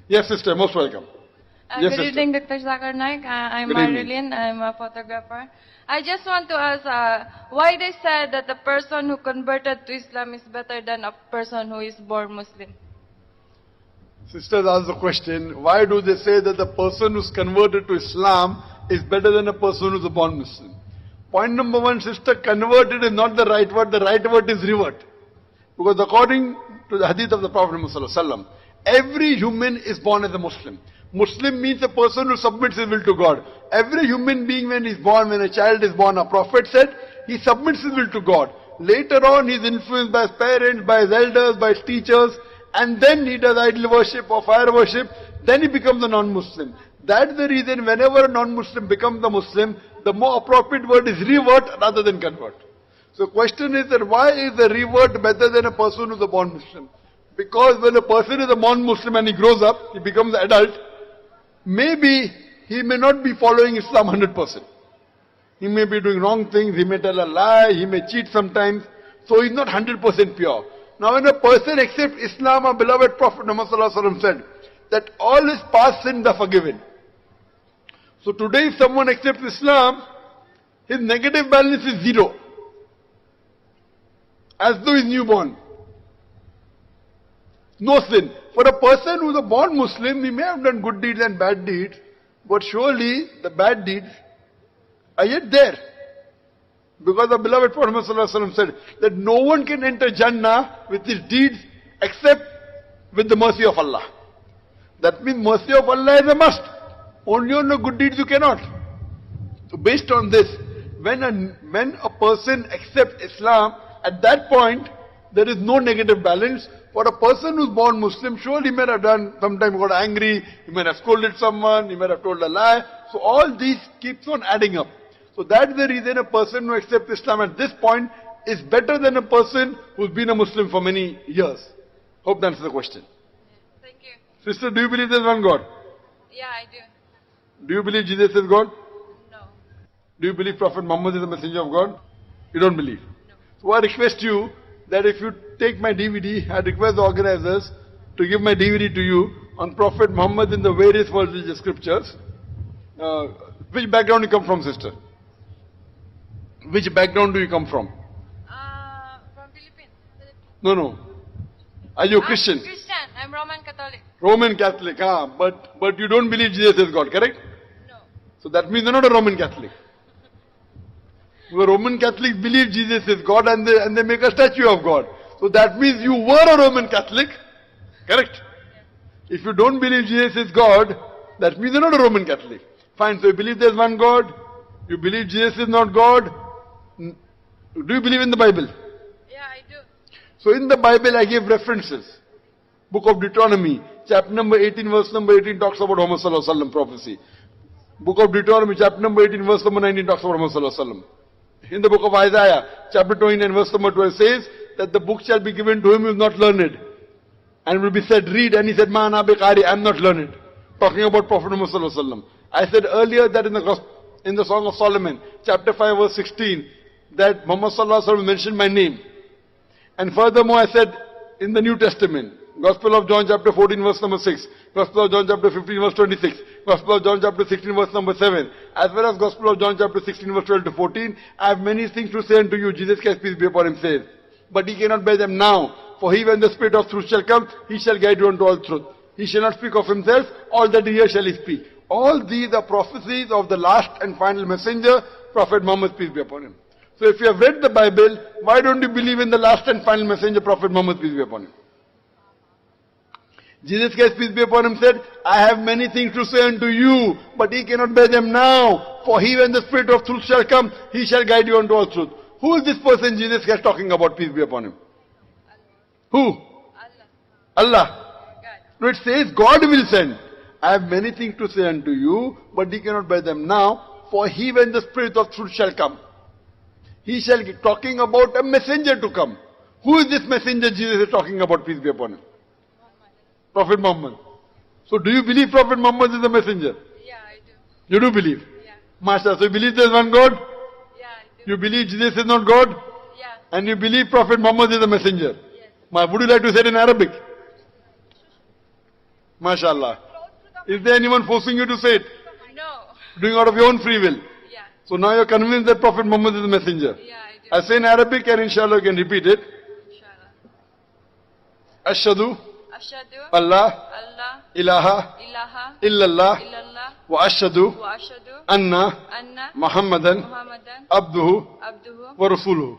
Yes, sister, most welcome. Yes, Good sister. evening, Dr. Zakir Naik. I'm Good evening. Marilyn. I'm a photographer. I just want to ask why they said that the person who converted to Islam is better than a person who is born Muslim. Sisters ask the question, why do they say that the person who's converted to Islam is better than a person who's a born Muslim? Point number one, sister, converted is not the right word is revert. Because according to the hadith of the Prophet Muhammad ﷺ, every human is born as a Muslim. Muslim means a person who submits his will to God. Every human being when he's born, when a child is born, a prophet said, he submits his will to God. Later on, he's influenced by his parents, by his elders, by his teachers, and then he does idol worship or fire worship, then he becomes a non-Muslim. That's the reason whenever a non-Muslim becomes a Muslim, the more appropriate word is revert rather than convert. So question is that why is a revert better than a person who's a born Muslim? Because when a person is a born Muslim and he grows up, he becomes an adult, maybe he may not be following Islam 100%. He may be doing wrong things, he may tell a lie, he may cheat sometimes, so he's not 100% pure. Now when a person accepts Islam, our beloved Prophet Muhammad ﷺ said that all his past sins are forgiven. So today if someone accepts Islam, his negative balance is 0. As though he's newborn. No sin. For a person who's a born Muslim, he may have done good deeds and bad deeds, but surely the bad deeds are yet there. Because the beloved Prophet ﷺ said that no one can enter Jannah with his deeds except with the mercy of Allah. That means mercy of Allah is a must. Only on the good deeds you cannot. So based on this, when a person accepts Islam, at that point, there is no negative balance. For a person who's born Muslim, surely he may have done, sometimes got angry, he may have scolded someone, he may have told a lie. So all these keeps on adding up. So that's the reason a person who accepts Islam at this point is better than a person who's been a Muslim for many years. Hope that answers the question. Thank you. Sister, do you believe there's one God? Yeah, I do. Do you believe Jesus is God? No. Do you believe Prophet Muhammad is the messenger of God? You don't believe? No. So I request you that if you take my DVD, I request the organizers to give my DVD to you on Prophet Muhammad in the various world religious scriptures. Which background you come from, sister? Which background do you come from? From Philippines. No. Are you a Christian? Christian. I'm Roman Catholic. Roman Catholic, but you don't believe Jesus is God, correct? No. So that means you're not a Roman Catholic. The Roman Catholics believe Jesus is God and they make a statue of God. So that means you were a Roman Catholic, correct? If you don't believe Jesus is God, that means you're not a Roman Catholic. Fine, so you believe there's one God, you believe Jesus is not God. Do you believe in the Bible? Yeah, I do. So in the Bible I gave references. Book of Deuteronomy, chapter number 18, verse number 18 talks about Muhammad sallallahu alaihi wasallam prophecy. Book of Deuteronomy, chapter number 18, verse number 19 talks about Muhammad sallallahu alaihi wasallam. In the book of Isaiah, chapter 29, verse number 12 says that the book shall be given to him who is not learned. And will be said, read, and he said, Ma ana biqari, I am not learned. Talking about Prophet Muhammad sallallahu alaihi wasallam. I said earlier that in the Song of Solomon, chapter 5, verse 16, that Muhammad sallallahu alaihi wasallam mentioned my name. And furthermore, I said in the New Testament, Gospel of John chapter 14, verse number 6, Gospel of John chapter 15, verse 26, Gospel of John chapter 16, verse number 7, as well as Gospel of John chapter 16, verse 12 to 14, I have many things to say unto you, Jesus Christ, peace be upon him, says. But he cannot bear them now, for he, when the Spirit of truth shall come, he shall guide you unto all truth. He shall not speak of himself, all that he hears shall he speak. All these are prophecies of the last and final messenger, Prophet Muhammad, peace be upon him. So if you have read the Bible, why don't you believe in the last and final messenger, Prophet Muhammad, peace be upon him? Jesus Christ, peace be upon him, said, I have many things to say unto you, but he cannot bear them now. For he, when the Spirit of truth shall come, he shall guide you unto all truth. Who is this person Jesus Christ talking about, peace be upon him? Who? Allah. No, it says God will send. I have many things to say unto you, but he cannot bear them now. For he, when the Spirit of truth shall come, he shall be talking about a messenger to come. Who is this messenger Jesus is talking about, peace be upon him? Prophet Muhammad. So do you believe Prophet Muhammad is the messenger? Yeah, I do. You do believe? Yeah. Mashallah. So you believe there is one God? Yeah, I do. You believe Jesus is not God? Yeah. And you believe Prophet Muhammad is the messenger? Yes. Would you like to say it in Arabic? MashaAllah. Is there anyone forcing you to say it? No. Doing out of your own free will? Yeah. So now you're convinced that Prophet Muhammad is the messenger. Yeah, I do. I say in Arabic and inshallah you can repeat it. Inshallah. Ashhadu Ashhadu Allah Allah ilaha ilaha illallah illallah wa ashhadu wa ashhadu anna anna Muhammadan Muhammadan abduhu abduhu wa rasuluhu.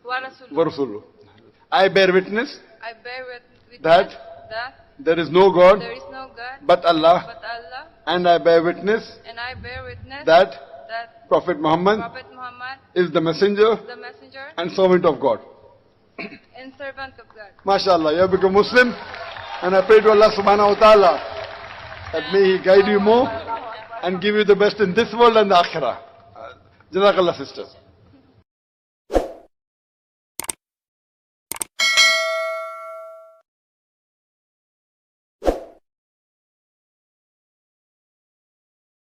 wa rasuluhu. Wa rasuluhu. I bear witness I bear witness that that there is no God there is no God but Allah, but Allah, and I bear witness and I bear witness that that Prophet Muhammad Prophet Muhammad is the messenger is the messenger and servant of God. and servant of God. MashaAllah, you have become Muslim, and I pray to Allah subhanahu wa ta'ala that may He guide you more and give you the best in this world and the akhirah. Jazakallah, sister.